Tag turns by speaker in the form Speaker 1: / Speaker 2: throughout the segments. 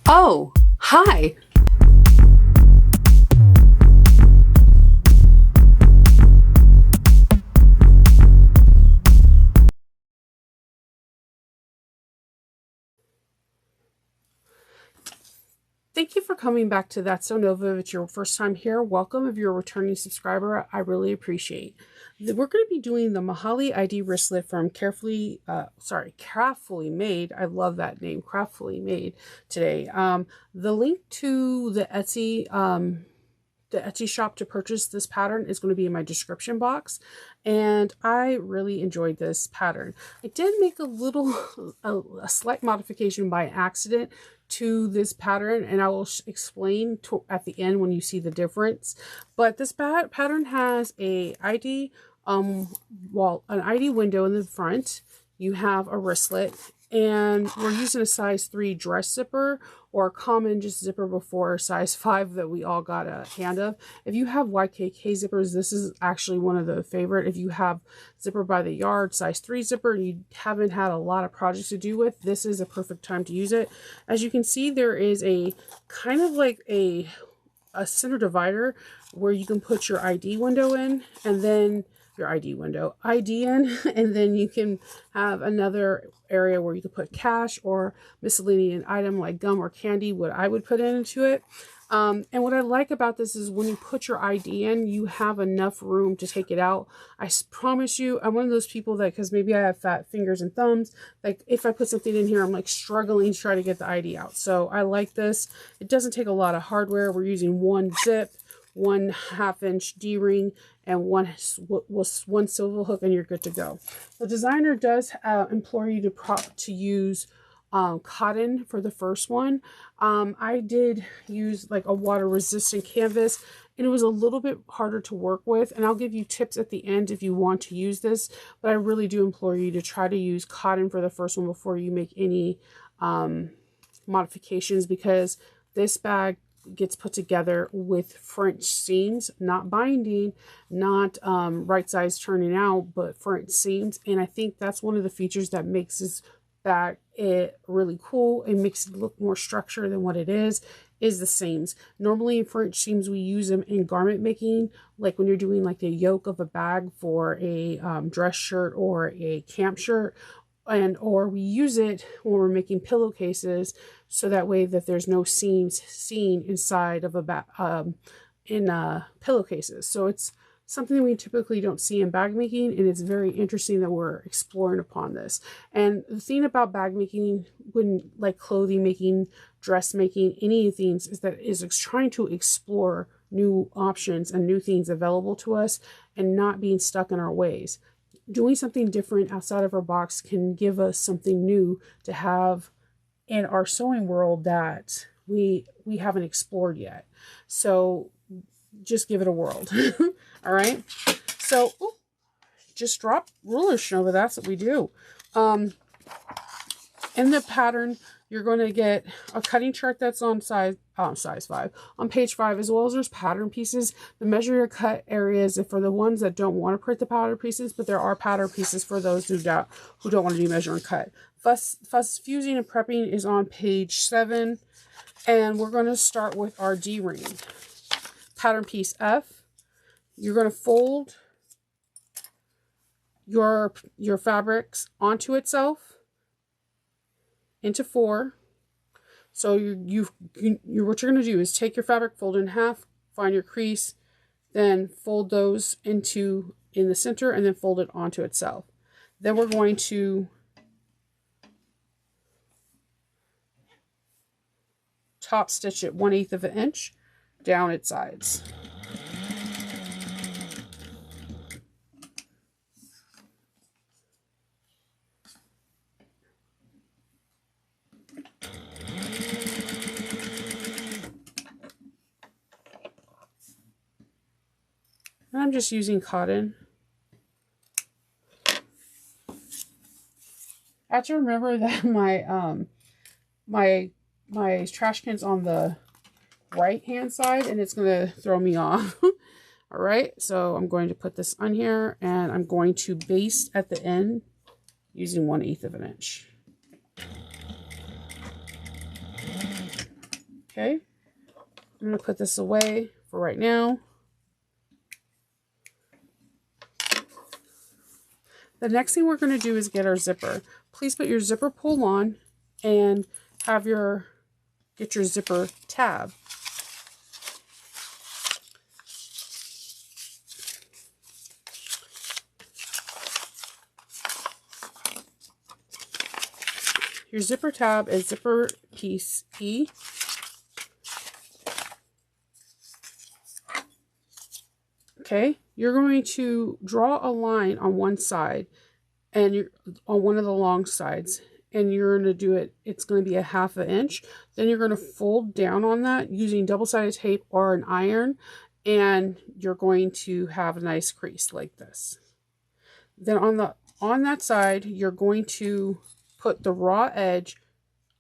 Speaker 1: Oh, hi. Thank you for coming back to That's So Nova. If it's your first time here, welcome. If you're a returning subscriber, I really appreciate. We're going to be doing the Maalee ID Wristlet from Craftfully Made. I love that name, Craftfully Made today. The link to the Etsy shop to purchase this pattern is going to be in my description box, and I really enjoyed this pattern. I did make a slight modification by accident to this pattern, and I will explain at the end when you see the difference. But this pattern has an ID window in the front. You have a wristlet, and we're using a size 3 dress zipper, or a common just zipper before size 5 that we all got a hand of. If you have YKK zippers, this is actually one of the favorite. If you have zipper by the yard size 3 zipper and you haven't had a lot of projects to do with, this is a perfect time to use it. As you can see, there is a kind of like a center divider where you can put your ID window in, and then your ID in, and then you can have another area where you could put cash or miscellaneous item like gum or candy, what I would put into it. And what I like about this is when you put your ID in, you have enough room to take it out. I promise you, I'm one of those people that, because maybe I have fat fingers and thumbs, like if I put something in here, I'm like struggling to try to get the ID out. So I like this. It doesn't take a lot of hardware. We're using one zip, 1/2 inch D-ring, and one swivel hook, and you're good to go. The designer does implore you to use cotton for the first one. I did use like a water resistant canvas, and it was a little bit harder to work with, and I'll give you tips at the end if you want to use this, but I really do implore you to try to use cotton for the first one before you make any modifications, because this bag gets put together with French seams, not binding, not right size turning out, but French seams. And I think that's one of the features that makes this bag really cool. It makes it look more structured than what it is the seams. Normally in French seams, we use them in garment making, like when you're doing like the yoke of a bag for a dress shirt or a camp shirt, or we use it when we're making pillowcases, so that way that there's no seams seen inside of pillowcases. So it's something we typically don't see in bag making, and it's very interesting that we're exploring upon this. And the thing about bag making, when like clothing making, dress making, any of things, is that it's trying to explore new options and new things available to us, and not being stuck in our ways. Doing something different outside of our box can give us something new to have in our sewing world that we haven't explored yet. So just give it a whirl. All right. So just drop ruler Nova. That's what we do. In the pattern, you're going to get a cutting chart that's on size 5, on page 5, as well as there's pattern pieces. The measure your cut areas for the ones that don't want to print the pattern pieces, but there are pattern pieces for those who don't want to do measure and cut. Fuss fusing and prepping is on page 7, and we're going to start with our D-ring. Pattern piece F. You're going to fold your fabrics onto itself into 4. So what you're going to do is take your fabric, fold it in half, find your crease, then fold those in the center, and then fold it onto itself. Then we're going to top stitch it 1/8 of an inch down its sides. And I'm just using cotton. I have to remember that my trash can's on the right hand side, and it's gonna throw me off. All right, so I'm going to put this on here, and I'm going to baste at the end using 1/8 of an inch. Okay, I'm going to put this away for right now. The next thing we're going to do is get our zipper. Please put your zipper pull on and get your zipper tab. Your zipper tab is zipper piece E. Okay, you're going to draw a line on one side and you're on one of the long sides, and you're going to do it. It's going to be a 1/2 inch. Then you're going to fold down on that using double-sided tape or an iron, and you're going to have a nice crease like this. Then on that side, you're going to put the raw edge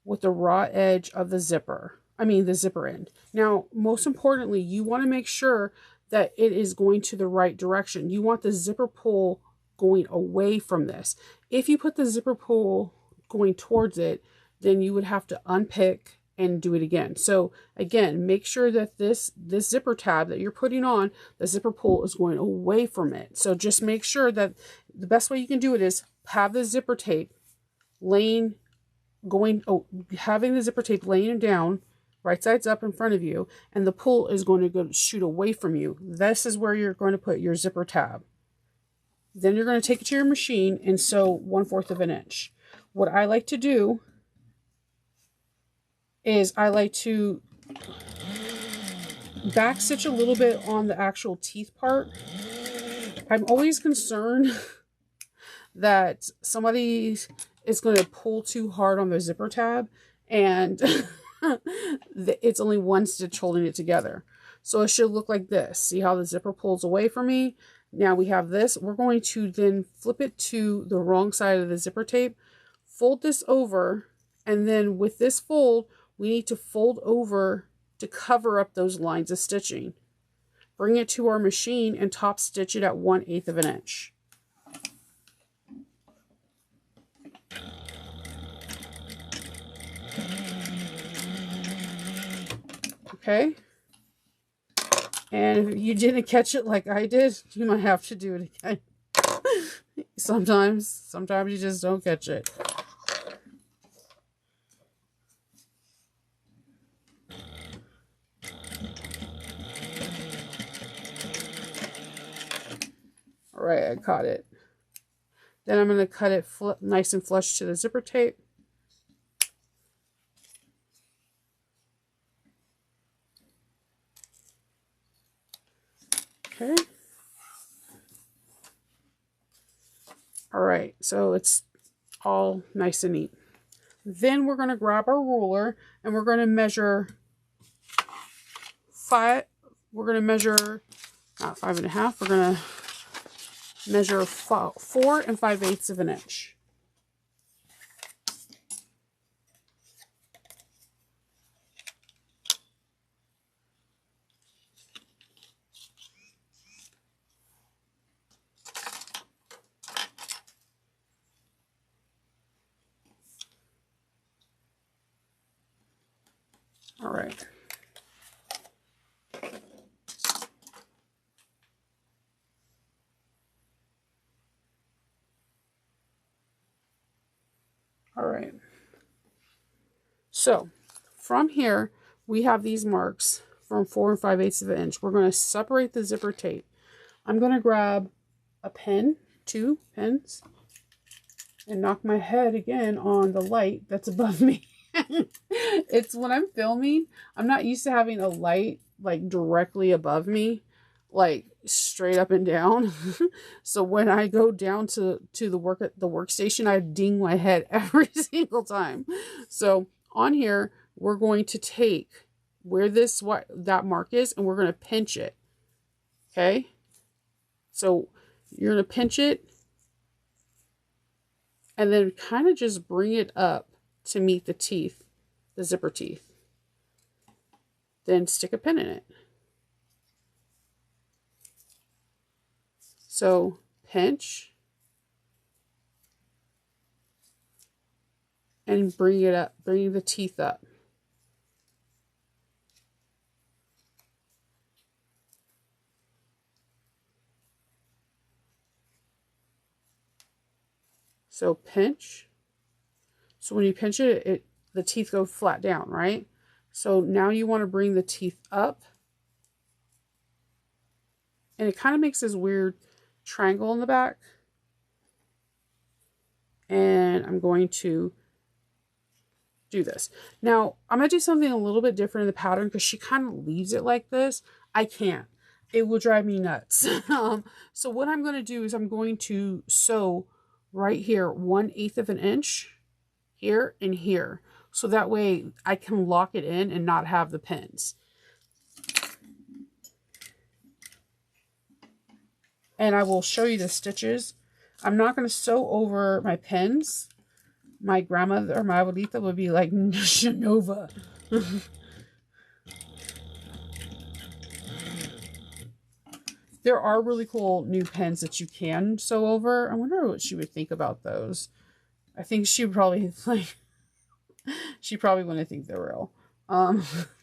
Speaker 1: with the raw edge of the zipper. I mean the zipper end. Now, most importantly, you want to make sure that it is going to the right direction. You want the zipper pull going away from this. If you put the zipper pull going towards it, then you would have to unpick and do it again. So again, make sure that this zipper tab that you're putting on, the zipper pull is going away from it. So just make sure that the best way you can do it is have the zipper tape having the zipper tape laying down, right sides up in front of you, and the pull is going to go shoot away from you. This is where you're going to put your zipper tab. Then you're going to take it to your machine and sew 1/4 of an inch. What I like to do is I like to back stitch a little bit on the actual teeth part. I'm always concerned that somebody is going to pull too hard on the zipper tab and it's only one stitch holding it together. So it should look like this. See how the zipper pulls away from me? Now we have this. We're going to then flip it to the wrong side of the zipper tape, fold this over, and then with this fold, we need to fold over to cover up those lines of stitching. Bring it to our machine and top stitch it at 1/8 of an inch. Okay. And if you didn't catch it like I did, you might have to do it again. Sometimes you just don't catch it. All right, I caught it. Then I'm going to cut it nice and flush to the zipper tape. Okay. All right, so it's all nice and neat. Then we're going to grab our ruler and we're going to measure not 5.5, we're going to measure 4 5/8 of an inch. All right. All right. So from here, we have these marks from 4 5/8 of an inch. We're going to separate the zipper tape. I'm going to grab a pen, 2 pens, and knock my head again on the light that's above me. It's when I'm filming, I'm not used to having a light like directly above me, like straight up and down. So when I go down to the workstation, I ding my head every single time. So on here, we're going to take where that mark is, and we're going to pinch it. Okay. So you're going to pinch it and then kind of just bring it up to meet the teeth, the zipper teeth. Then stick a pin in it. So pinch and bring it up, bring the teeth up. So pinch. So when you pinch it, the teeth go flat down, right? So now you want to bring the teeth up. And it kind of makes this weird triangle in the back. And I'm going to do this. Now, I'm going to do something a little bit different in the pattern because she kind of leaves it like this. I can't. It will drive me nuts. So what I'm going to do is I'm going to sew right here 1/8 of an inch here and here. So that way I can lock it in and not have the pins. And I will show you the stitches. I'm not going to sew over my pins. My grandmother or my abuelita would be like, Shanova. There are really cool new pens that you can sew over. I wonder what she would think about those. I think she would probably like, she probably wouldn't think they're real.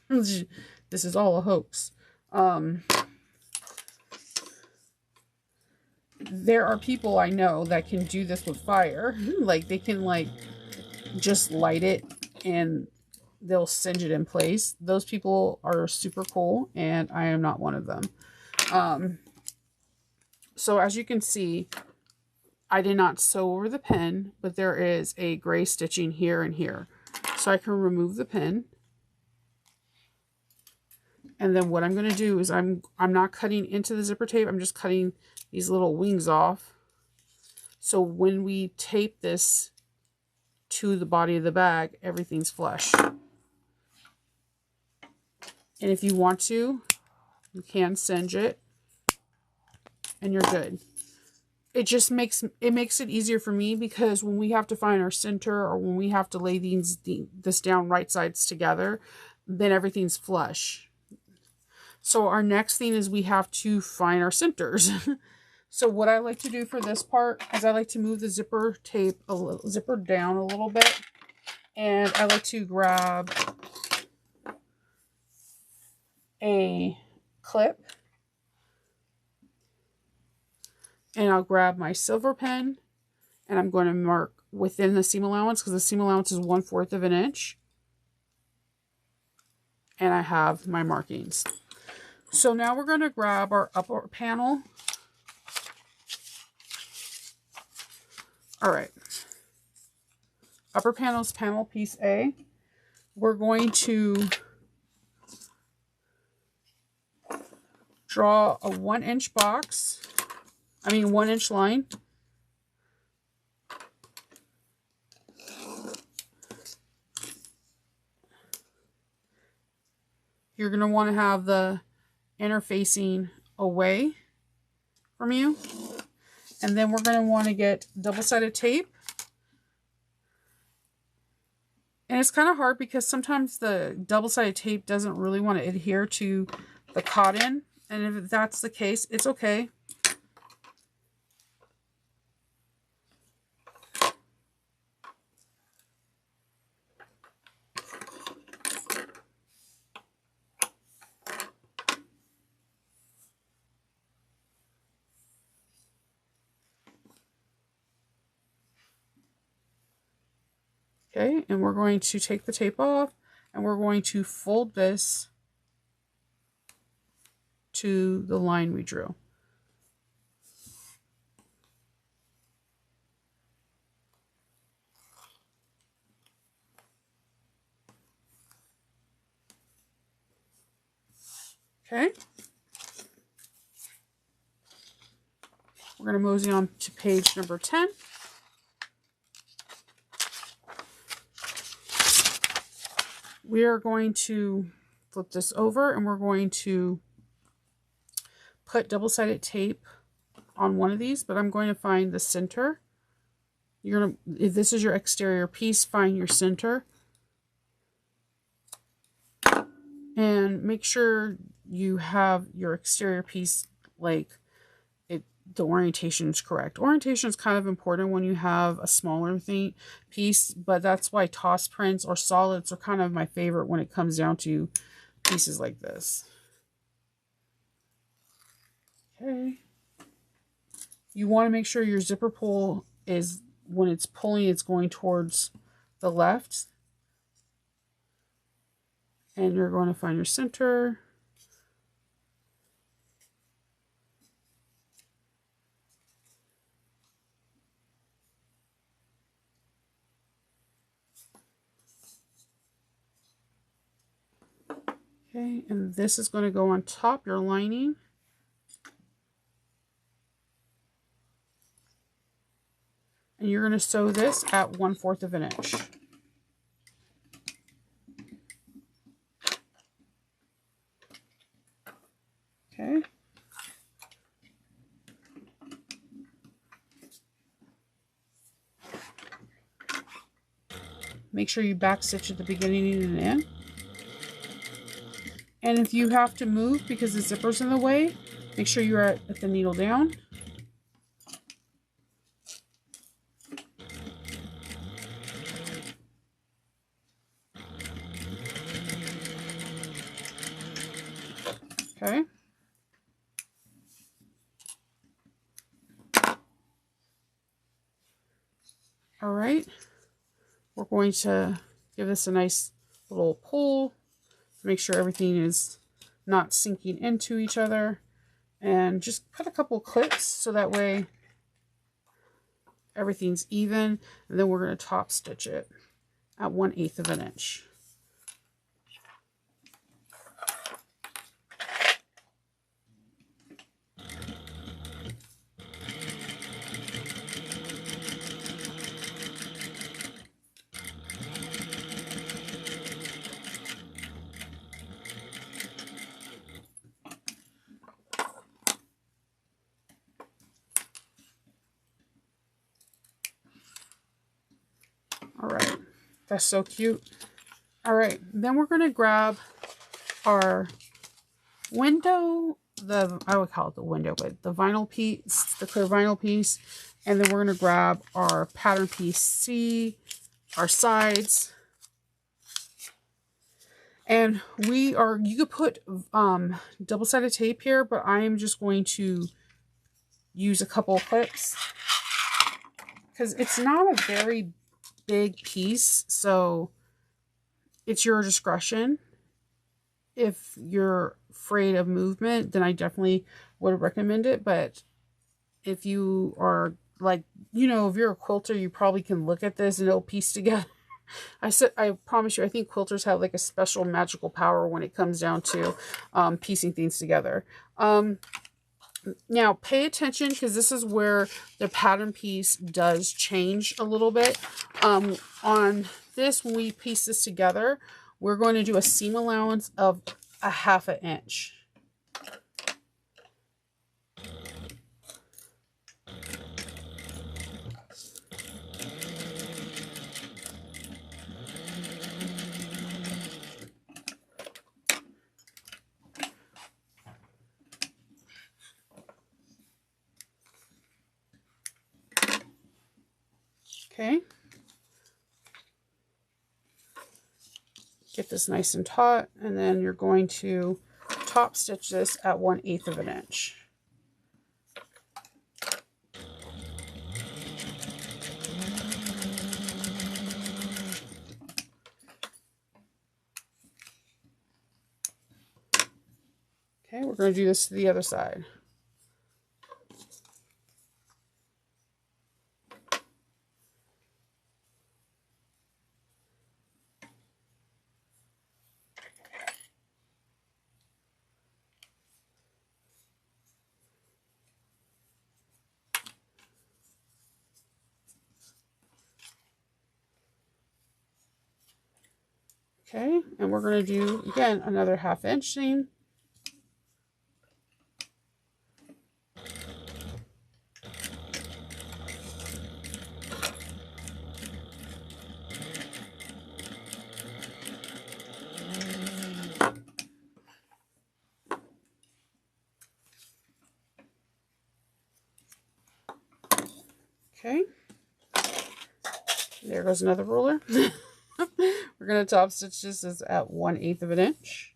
Speaker 1: This is all a hoax. There are people I know that can do this with fire. Like they can like just light it and they'll singe it in place. Those people are super cool and I am not one of them. So as you can see, I did not sew over the pin, but there is a gray stitching here and here. So I can remove the pin. And then what I'm going to do is I'm not cutting into the zipper tape. I'm just cutting these little wings off. So when we tape this to the body of the bag, everything's flush. And if you want to, you can singe it and you're good. It just makes it easier for me because when we have to find our center or when we have to lay this down right sides together, then everything's flush. So our next thing is we have to find our centers. So what I like to do for this part is I like to move the zipper tape, zipper down a little bit. And I like to grab a clip. And I'll grab my silver pen. And I'm going to mark within the seam allowance because the seam allowance is 1/4 of an inch. And I have my markings. So now we're going to grab our upper panel. All right. Upper panel is panel piece A. We're going to draw a 1-inch box. 1-inch line. You're going to want to have the interfacing away from you. And then we're going to want to get double-sided tape. And it's kind of hard because sometimes the double-sided tape doesn't really want to adhere to the cotton. And if that's the case, it's okay. Okay, and we're going to take the tape off and we're going to fold this to the line we drew. Okay. We're going to mosey on to page number 10. We are going to flip this over and we're going to put double-sided tape on one of these, but I'm going to find the center. You're going to, if this is your exterior piece, find your center. And make sure you have your exterior piece, like, the orientation is correct. Orientation is kind of important when you have a smaller piece, but that's why toss prints or solids are kind of my favorite when it comes down to pieces like this. Okay. You want to make sure your zipper pull is when it's pulling, it's going towards the left. And you're going to find your center. Okay, and this is going to go on top your lining. And you're going to sew this at 1/4 of an inch. Okay. Make sure you back stitch at the beginning and end. And if you have to move because the zipper's in the way, make sure you're at the needle down. Okay. All right. We're going to give this a nice little pull to make sure everything is not sinking into each other. And just put a couple clips so that way everything's even. And then we're going to top stitch it at 1/8 of an inch. All right, that's so cute. All right, then we're going to grab our window, I would call it the window, but the vinyl piece, the clear vinyl piece, and then we're going to grab our pattern piece C, our sides, and you could put double-sided tape here, but I am just going to use a couple of clips because it's not a very big piece, so it's your discretion. If you're afraid of movement, then I definitely would recommend it. But if you are like, if you're a quilter, you probably can look at this and it'll piece together. I promise you, I think quilters have like a special magical power when it comes down to piecing things together. Now pay attention because this is where the pattern piece does change a little bit. On this, when we piece this together, we're going to do a seam allowance of 1/2 inch. Okay. Get this nice and taut, and then you're going to top stitch this at 1/8 of an inch. Okay, we're going to do this to the other side. Okay, and we're going to do, again, another 1/2 inch seam. Okay, there goes another ruler. We're going to top stitch this at 1/8 of an inch.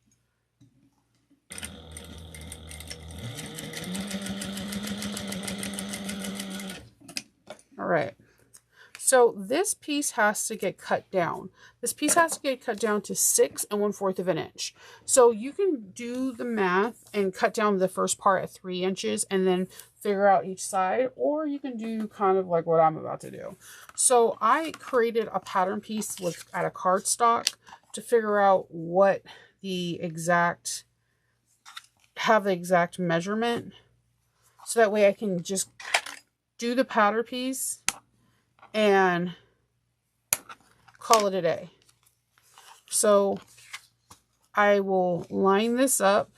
Speaker 1: All right, So this piece has to get cut down. This piece has to get cut down to 6 1/4 of an inch. So you can do the math and cut down the first part at 3 inches and then figure out each side, or you can do kind of like what I'm about to do. So I created a pattern piece out of cardstock to figure out what the exact measurement, so that way I can just do the pattern piece and call it a day. So I will line this up.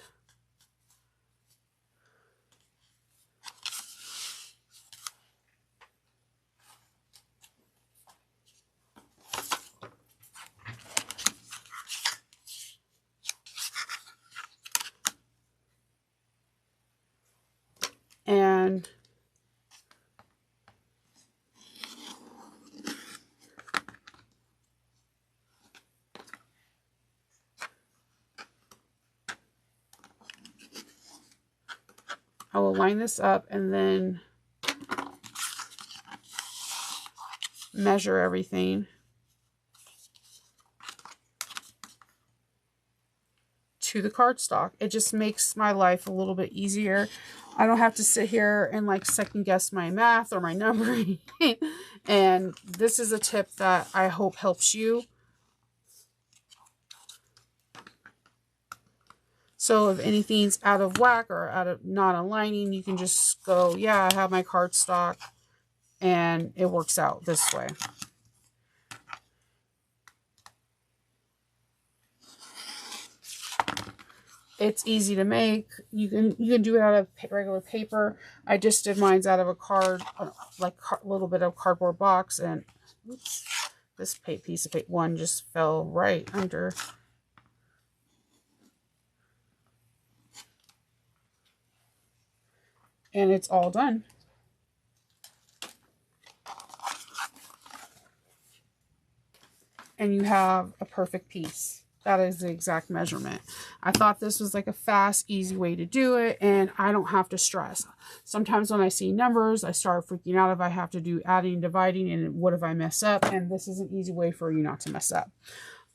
Speaker 1: And I will line this up and then measure everything to the cardstock. It just makes my life a little bit easier. I don't have to sit here and like second guess my math or my numbering. And this is a tip that I hope helps you. So if anything's out of whack or not aligning, you can just go, yeah, I have my cardstock, and it works out this way. It's easy to make. You can do it out of regular paper. I just did mine's out of a little bit of cardboard box, and oops, this piece of paper one just fell right under. And it's all done. And you have a perfect piece. That is the exact measurement. I thought this was like a fast, easy way to do it, and I don't have to stress. Sometimes when I see numbers, I start freaking out if I have to do adding, dividing, and what if I mess up? And this is an easy way for you not to mess up.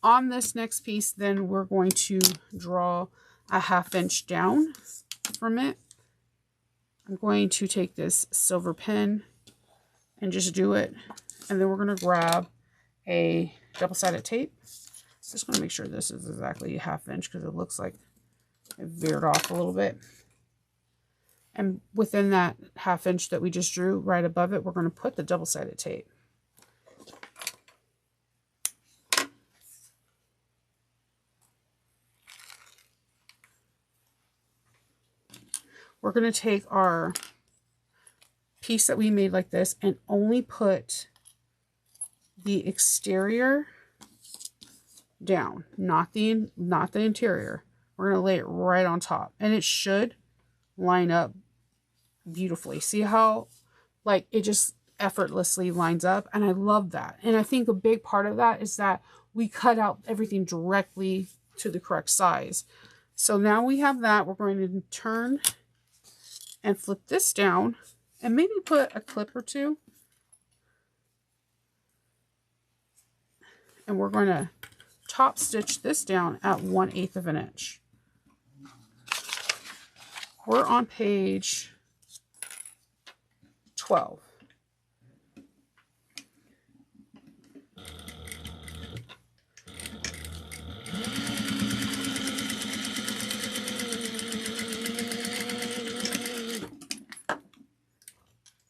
Speaker 1: On this next piece, then we're going to draw a 1/2 inch down from it. I'm going to take this silver pen and just do it. And then we're going to grab a double-sided tape. Just want to make sure this is exactly a 1/2 inch because it looks like it veered off a little bit. And within that 1/2 inch that we just drew, right above it, we're going to put the double-sided tape. We're going to take our piece that we made like this and only put the exterior down, not the interior. We're going to lay it right on top, and it should line up beautifully. See how like it just effortlessly lines up? And I love that. And I think a big part of that is that we cut out everything directly to the correct size. So now we have that. We're going to turn and flip this down and maybe put a clip or two. And we're going to top stitch this down at 1/8 of an inch. We're on page 12.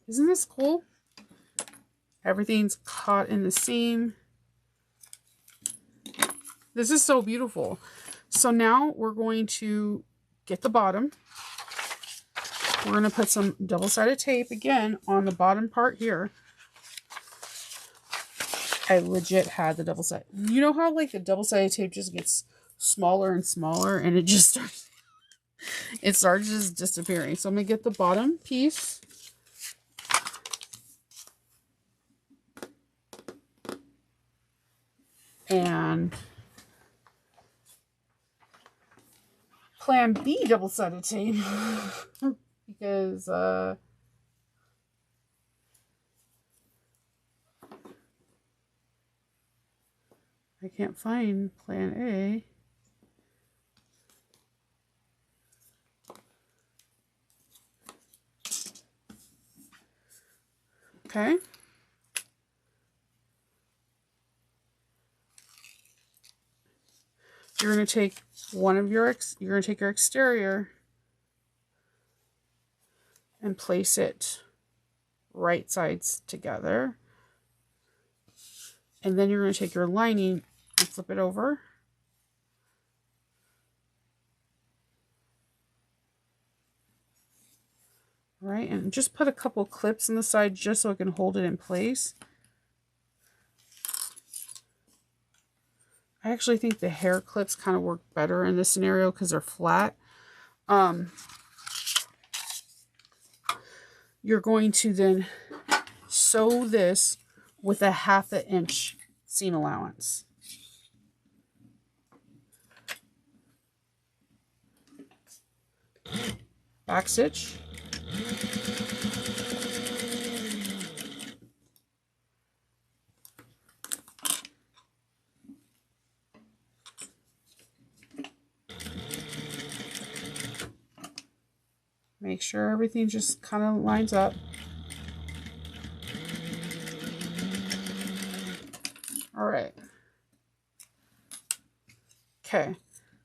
Speaker 1: Isn't this cool? Everything's caught in the seam. This is so beautiful. So now we're going to get the bottom. We're going to put some double-sided tape again on the bottom part here. I legit had the double-sided. You know how like the double-sided tape just gets smaller and smaller and it just starts, it starts just disappearing. So I'm going to get the bottom piece. And plan B double-sided tape because I can't find plan A. Okay. You're going to take you're going to take your exterior and place it right sides together. And then you're going to take your lining and flip it over. All right, and just put a couple clips on the side just so it can hold it in place. I actually think the hair clips kind of work better in this scenario because they're flat. You're going to then sew this with a 1/2 inch seam allowance. Back stitch. Make sure everything just kind of lines up. All right. Okay.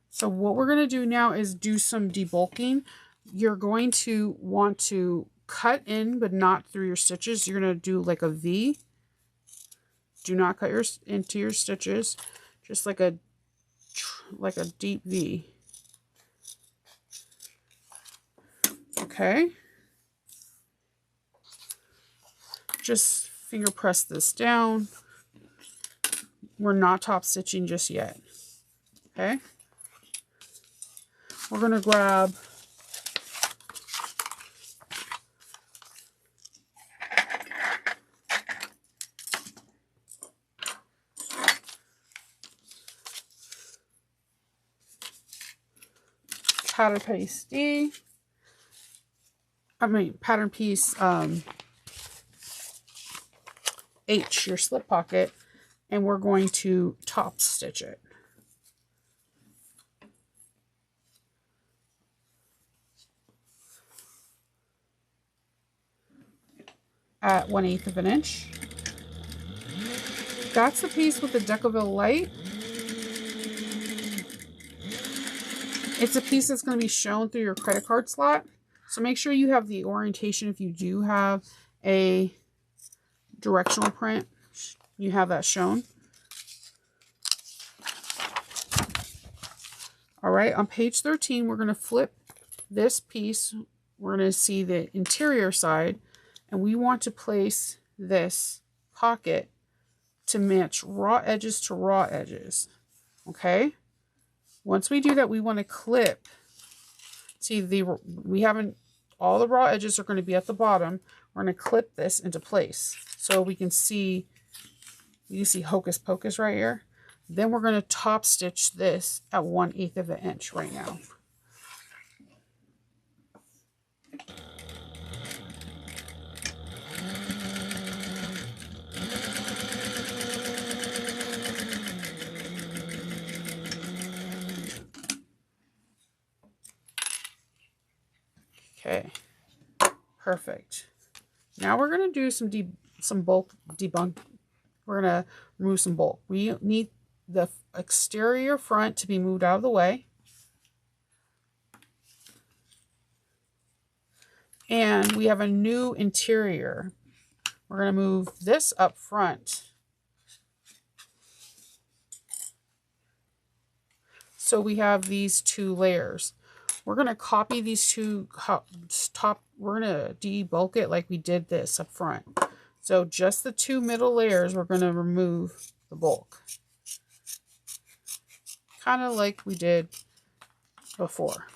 Speaker 1: So what we're going to do now is do some debulking. You're going to want to cut in, but not through your stitches. You're going to do like a V. Do not cut into your stitches. Just like a deep V. Okay. Just finger press this down. We're not top stitching just yet. Okay. We're going to grab pattern piece D. Pattern piece H, your slip pocket, and we're going to top stitch it. At 1/8 of an inch. That's the piece with the Decaville light. It's a piece that's going to be shown through your credit card slot. So make sure you have the orientation. If you do have a directional print, you have that shown. All right, on page 13, we're going to flip this piece. We're going to see the interior side, and we want to place this pocket to match raw edges to raw edges. Okay? Once we do that, we want to clip. See, all the raw edges are going to be at the bottom. We're going to clip this into place so we can see, you see hocus pocus right here. Then we're going to top stitch this at 1/8 of an inch right now. Okay, perfect. Now we're going to do some bulk debunk. We're going to remove some bulk. We need the exterior front to be moved out of the way. And we have a new interior. We're going to move this up front. So we have these two layers. We're going to copy these two we're going to debulk it like we did this up front. So just the two middle layers, we're going to remove the bulk. Kind of like we did before.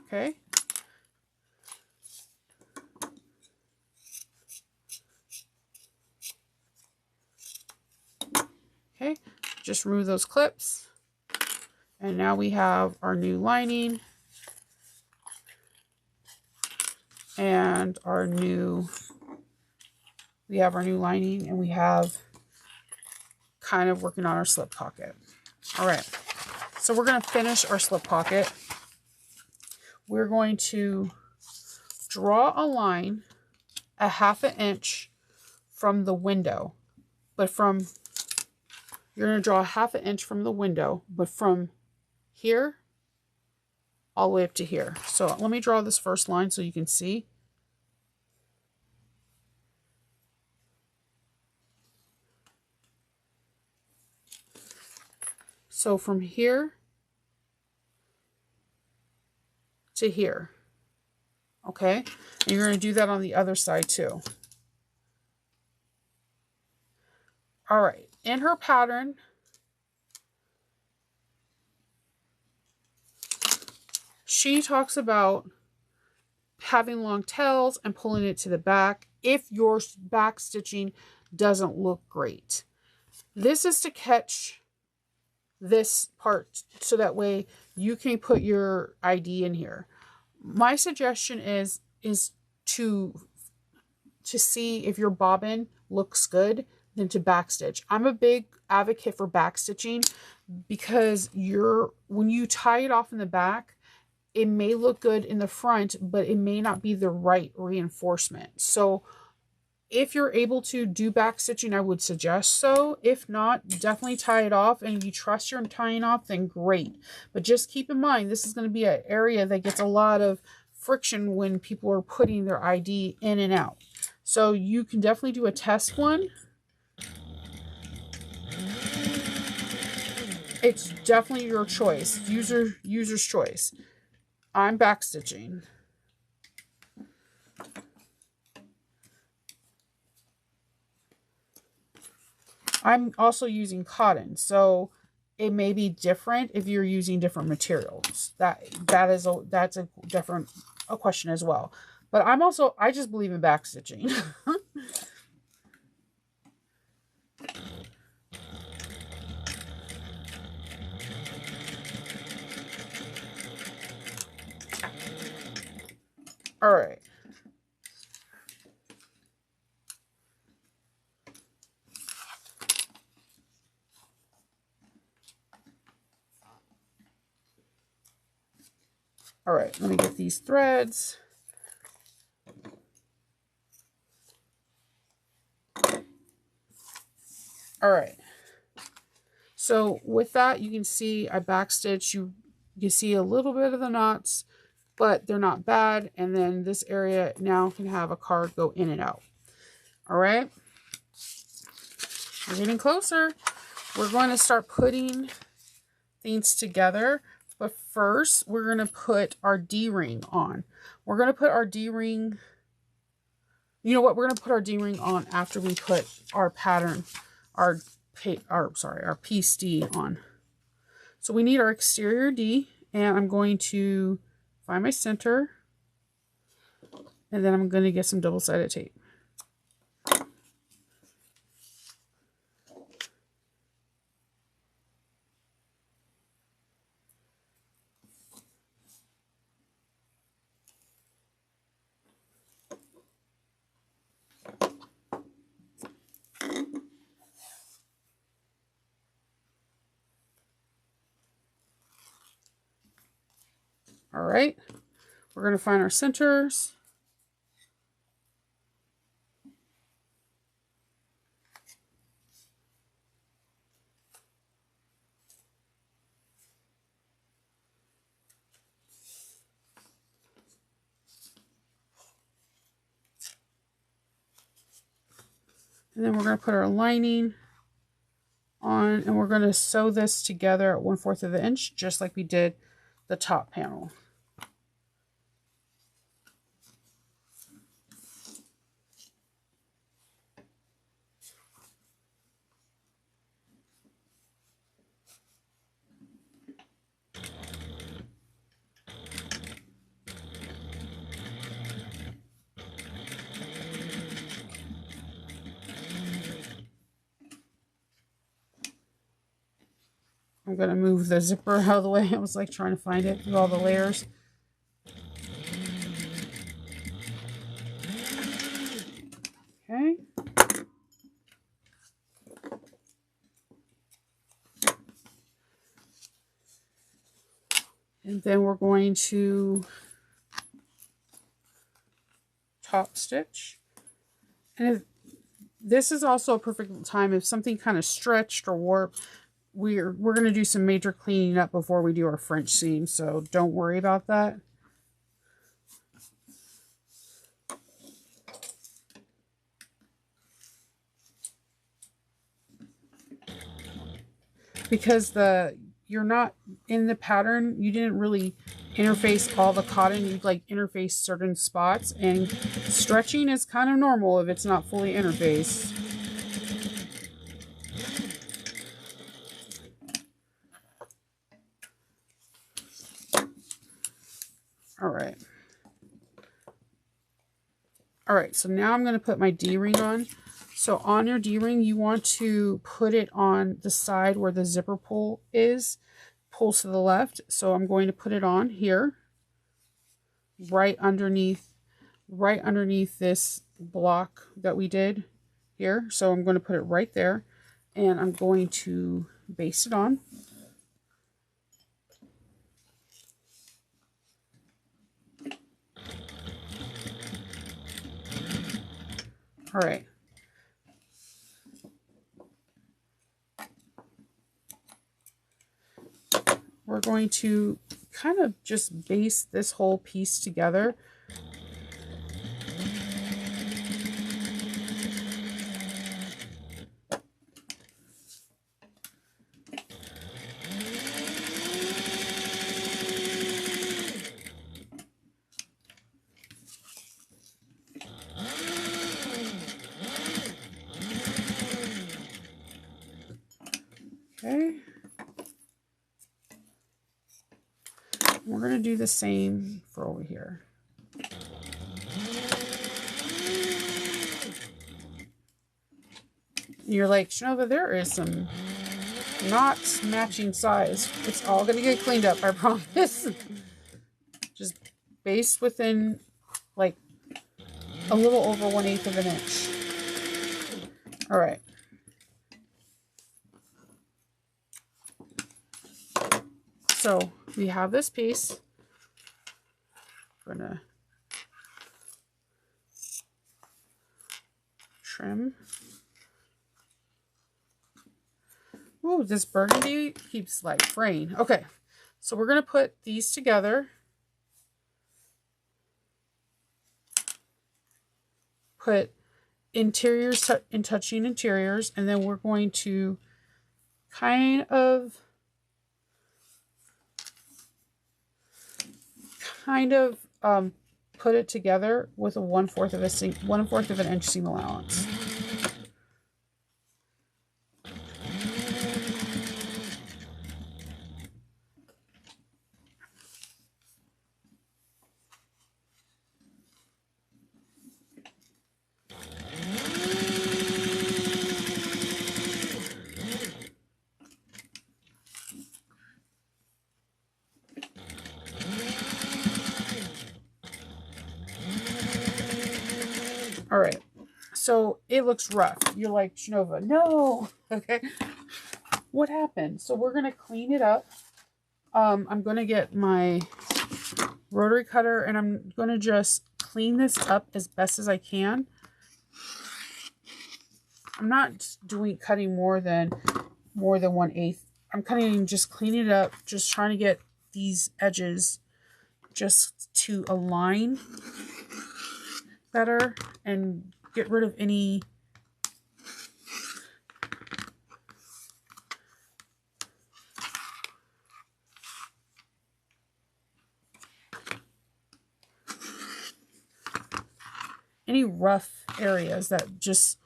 Speaker 1: Okay. Okay, just remove those clips. And now we have our new lining and we have our new lining, and we have kind of working on our slip pocket. All right, so we're going to finish our slip pocket. We're going to draw a line a 1/2 inch from the window, but you're going to draw a 1/2 inch from the window, but from here all the way up to here. So let me draw this first line so you can see. So from here to here, okay? And you're going to do that on the other side too. All right, in her pattern, she talks about having long tails and pulling it to the back if your back stitching doesn't look great. This is to catch this part so that way you can put your ID in here. My suggestion is to see if your bobbin looks good, then to backstitch. I'm a big advocate for backstitching because when you tie it off in the back, it may look good in the front, but it may not be the right reinforcement. So if you're able to do back stitching, I would suggest so. If not, definitely tie it off, and you trust your tying off, then great. But just keep in mind, this is going to be an area that gets a lot of friction when people are putting their ID in and out. So you can definitely do a test one. It's definitely your choice, user's choice. I'm back stitching. I'm also using cotton, so it may be different if you're using different materials. That's a different question as well. But I just believe in back stitching. All right. All right, let me get these threads. All right. So with that, you can see I backstitch. You see a little bit of the knots, but they're not bad. And then this area now can have a card go in and out. All right. We're getting closer. We're going to start putting things together. But first, we're going to put our D-ring on. We're going to put our D-ring, you know what? We're going to put our D-ring on after we put our pattern, our piece D on. So we need our exterior D, and I'm going to find my center, and then I'm going to get some double-sided tape. All right, we're going to find our centers. And then we're going to put our lining on, and we're going to sew this together at 1/4 of an inch, just like we did the top panel. I'm going to move the zipper out of the way. I was like trying to find it through all the layers. Okay. And then we're going to top stitch. And this is also a perfect time if something kind of stretched or warped. We're going to do some major cleaning up before we do our French seam, so don't worry about that. Because you're not in the pattern, you didn't really interface all the cotton, you like interface certain spots, and stretching is kind of normal if it's not fully interfaced. All right, so now I'm going to put my D-ring on. So on your D-ring, you want to put it on the side where the zipper pull is. Pulls to the left. So I'm going to put it on here, right underneath this block that we did here. So I'm going to put it right there, and I'm going to baste it on. All right. We're going to kind of just baste this whole piece together. Okay. We're going to do the same for over here. You're like, Shanova, there is some not matching size. It's all going to get cleaned up, I promise. Just baste within like a little over 1/8 of an inch. All right. So we have this piece. I'm going to trim. Ooh, this burgundy keeps like fraying. Okay, so we're going to put these together. Put interiors in touching interiors, and then we're going to kind of put it together with a 1/4 of an inch seam allowance. All right, so it looks rough. You're like, Shanova, no. Okay, what happened? So we're going to clean it up. I'm going to get my rotary cutter, and I'm going to just clean this up as best as I can. I'm not cutting more than 1/8. I'm cutting, just cleaning it up, just trying to get these edges just to align better and get rid of any rough areas that just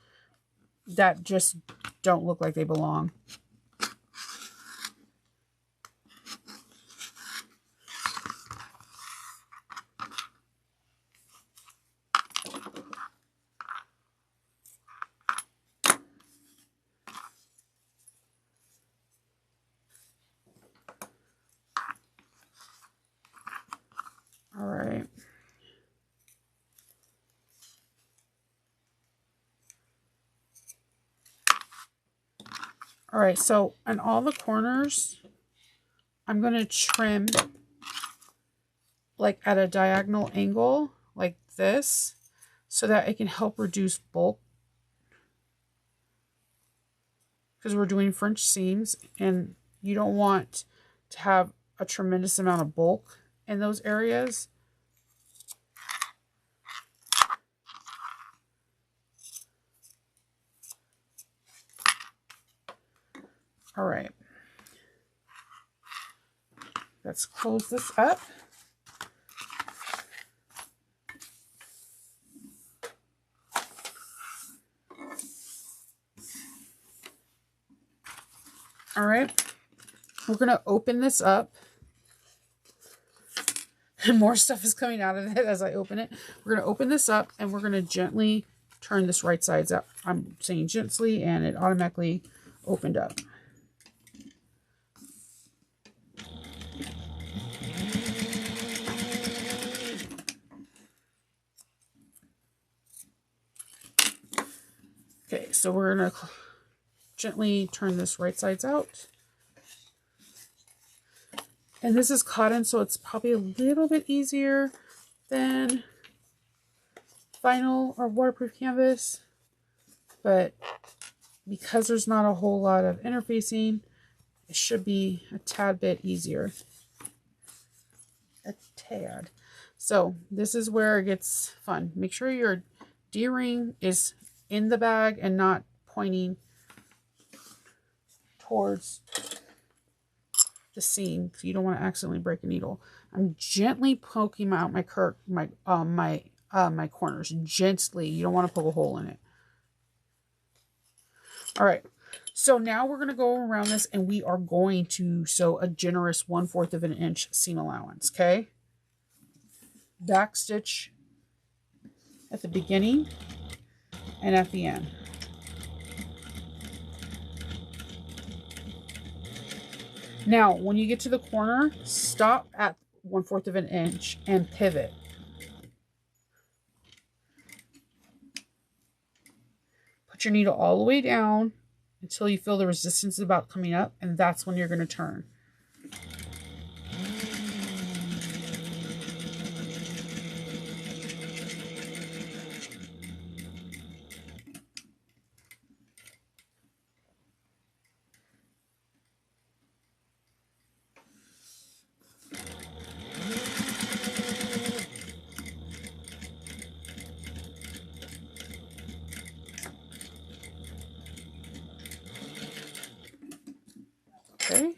Speaker 1: don't look like they belong. All right. All right, so on all the corners, I'm going to trim like at a diagonal angle like this so that it can help reduce bulk, because we're doing French seams and you don't want to have a tremendous amount of bulk in those areas. All right, let's close this up. All right, we're going to open this up. And more stuff is coming out of it as I open it. We're going to open this up and we're going to gently turn this right sides up. I'm saying gently and it automatically opened up. Okay, so we're going to gently turn this right sides out. And this is cotton, so it's probably a little bit easier than vinyl or waterproof canvas. But because there's not a whole lot of interfacing, it should be a tad bit easier. A tad. So this is where it gets fun. Make sure your D-ring is in the bag and not pointing towards the seam, so you don't want to accidentally break a needle. I'm gently poking out my corners gently. You don't want to poke a hole in it. All right, so now we're going to go around this and we are going to sew a generous 1/4 of an inch seam allowance. Okay, back stitch at the beginning and at the end. Now, when you get to the corner, stop at 1/4 of an inch and pivot. Put your needle all the way down until you feel the resistance about coming up, and that's when you're going to turn. Okay.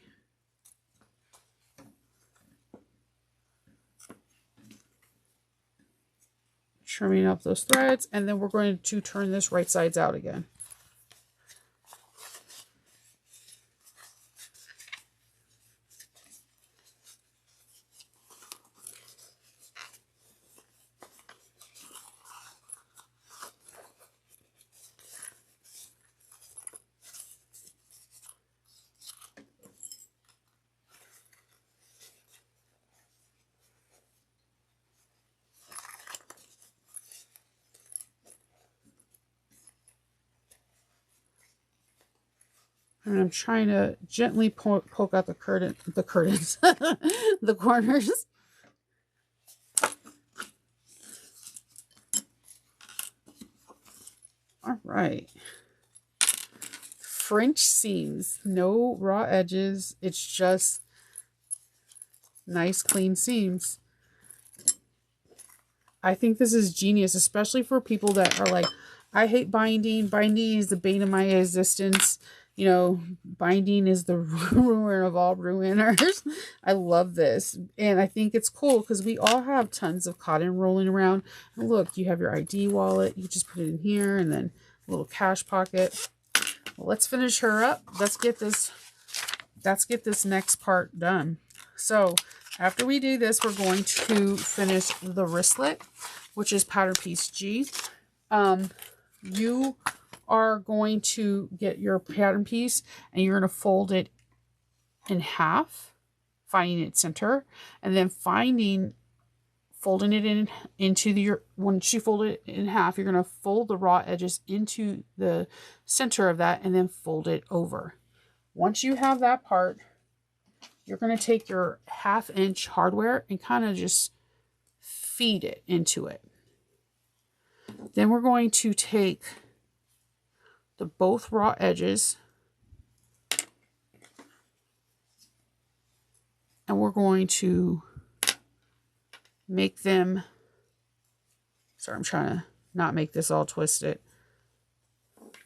Speaker 1: Trimming up those threads, and then we're going to turn this right sides out again. And I'm trying to gently poke out the curtains, the corners. All right. French seams, no raw edges. It's just nice, clean seams. I think this is genius, especially for people that are like, I hate binding. Binding is the bane of my existence. You know, binding is the ruin of all ruiners. I love this. And I think it's cool because we all have tons of cotton rolling around. And look, you have your ID wallet. You just put it in here and then a little cash pocket. Well, let's finish her up. Let's get this next part done. So after we do this, we're going to finish the wristlet, which is pattern piece G. You are going to get your pattern piece and you're going to fold it in half, finding its center, and then folding it once you fold it in half, you're going to fold the raw edges into the center of that and then fold it over. Once you have that part, you're going to take your 1/2 inch hardware and kind of just feed it into it. Then we're going to take the both raw edges and we're going to make them, sorry, I'm trying to not make this all twisted.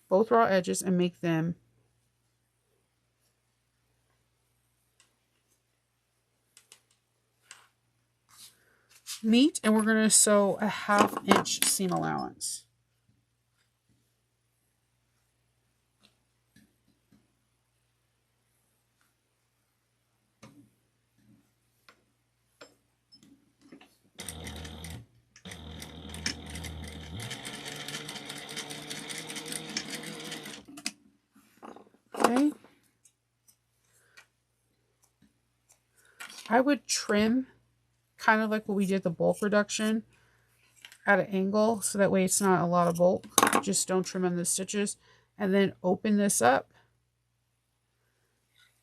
Speaker 1: Both raw edges and make them meet, and we're going to sew a 1/2 inch seam allowance. Okay. I would trim kind of like what we did the bulk reduction at an angle, so that way it's not a lot of bulk. Just don't trim on the stitches, and then open this up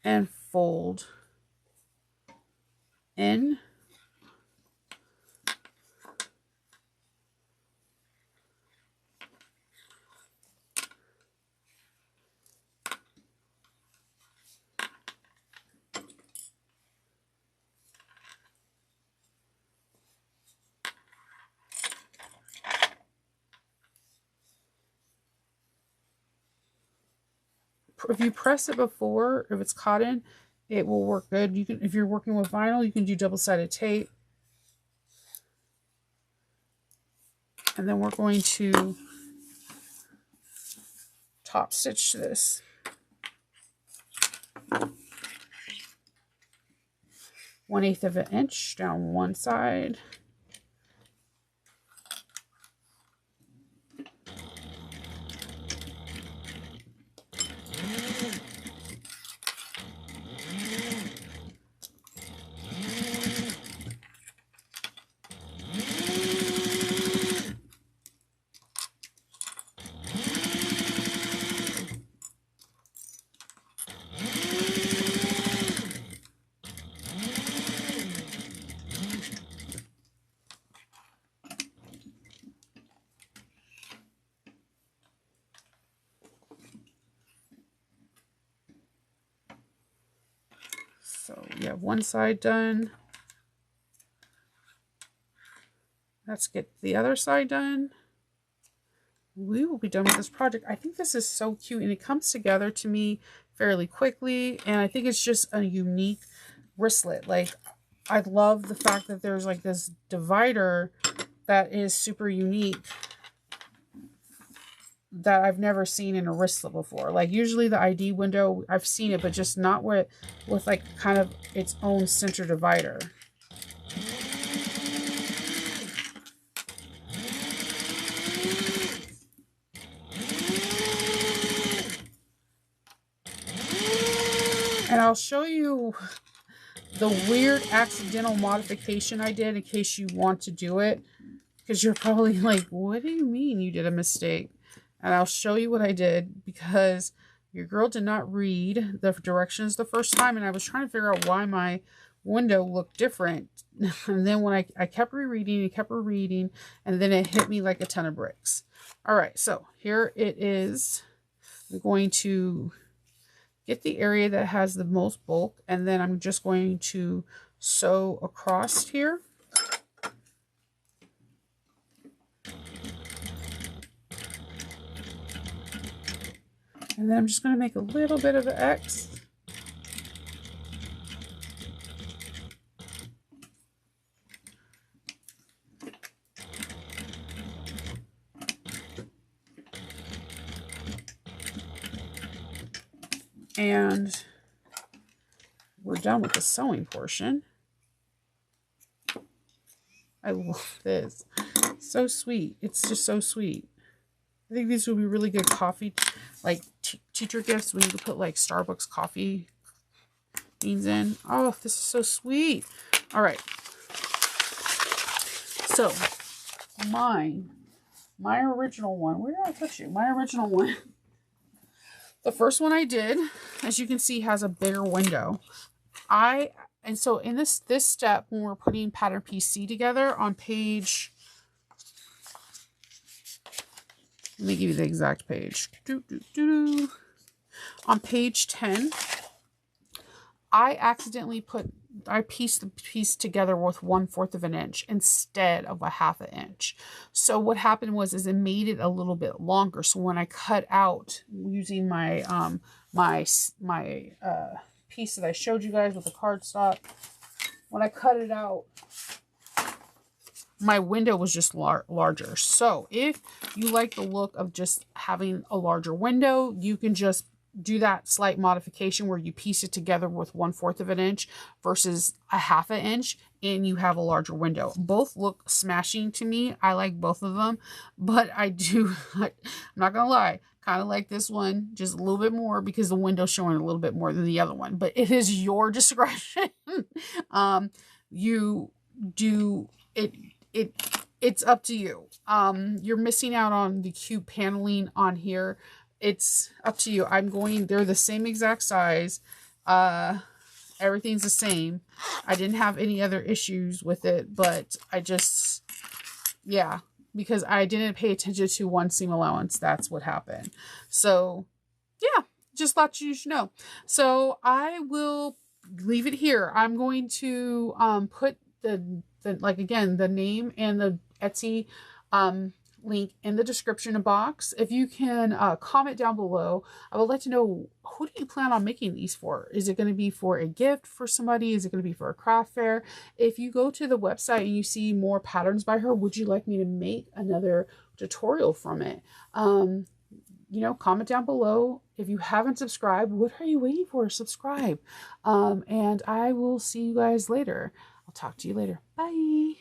Speaker 1: and fold in. If you press it before, if it's cotton, it will work good. You can, if you're working with vinyl, you can do double-sided tape. And then we're going to top stitch this. 1/8 of an inch down one side. So we have one side done. Let's get the other side done. We will be done with this project. I think this is so cute, and it comes together to me fairly quickly, and I think it's just a unique wristlet. Like, I love the fact that there's like this divider that is super unique that I've never seen in a wristlet before. Like, usually the ID window, I've seen it, but just not with like kind of its own center divider. And I'll show you the weird accidental modification I did in case you want to do it. Because you're probably like, what do you mean you did a mistake? And I'll show you what I did, because your girl did not read the directions the first time. And I was trying to figure out why my window looked different. And then when I kept rereading and kept rereading, and then it hit me like a ton of bricks. All right, so here it is. I'm going to get the area that has the most bulk, and then I'm just going to sew across here. And then I'm just going to make a little bit of an X. And we're done with the sewing portion. I love this. So sweet. It's just so sweet. I think these would be really good coffee, like teacher gifts when you could put like Starbucks coffee beans in. Oh, this is so sweet. All right. So my original one, where did I put you? My original one. The first one I did, as you can see, has a bigger window. I And so in this step, when we're putting pattern piece C together on page, let me give you the exact page. On page 10, I pieced the piece together with 1/4 of an inch instead of a 1/2 inch. So what happened was it made it a little bit longer. So when I cut out using my piece that I showed you guys with the cardstock, when I cut it out, my window was just larger. So if you like the look of just having a larger window, you can just do that slight modification where you piece it together with 1/4 of an inch versus a 1/2 inch, and you have a larger window. Both look smashing to me. I like both of them, but I'm not gonna lie, kind of like this one just a little bit more because the window's showing a little bit more than the other one, but it is your discretion. You do it. It's up to you. You're missing out on the cute paneling on here. It's up to you. They're the same exact size. Everything's the same. I didn't have any other issues with it, but because I didn't pay attention to one seam allowance. That's what happened. So yeah, just thought you should know. So I will leave it here. I'm going to put the name and the Etsy link in the description box. If you can comment down below, I would like to know, who do you plan on making these for? Is it going to be for a gift for somebody? Is it going to be for a craft fair? If you go to the website and you see more patterns by her, would you like me to make another tutorial from it? Comment down below. If you haven't subscribed, what are you waiting for? Subscribe. And I will see you guys later. I'll talk to you later. Bye.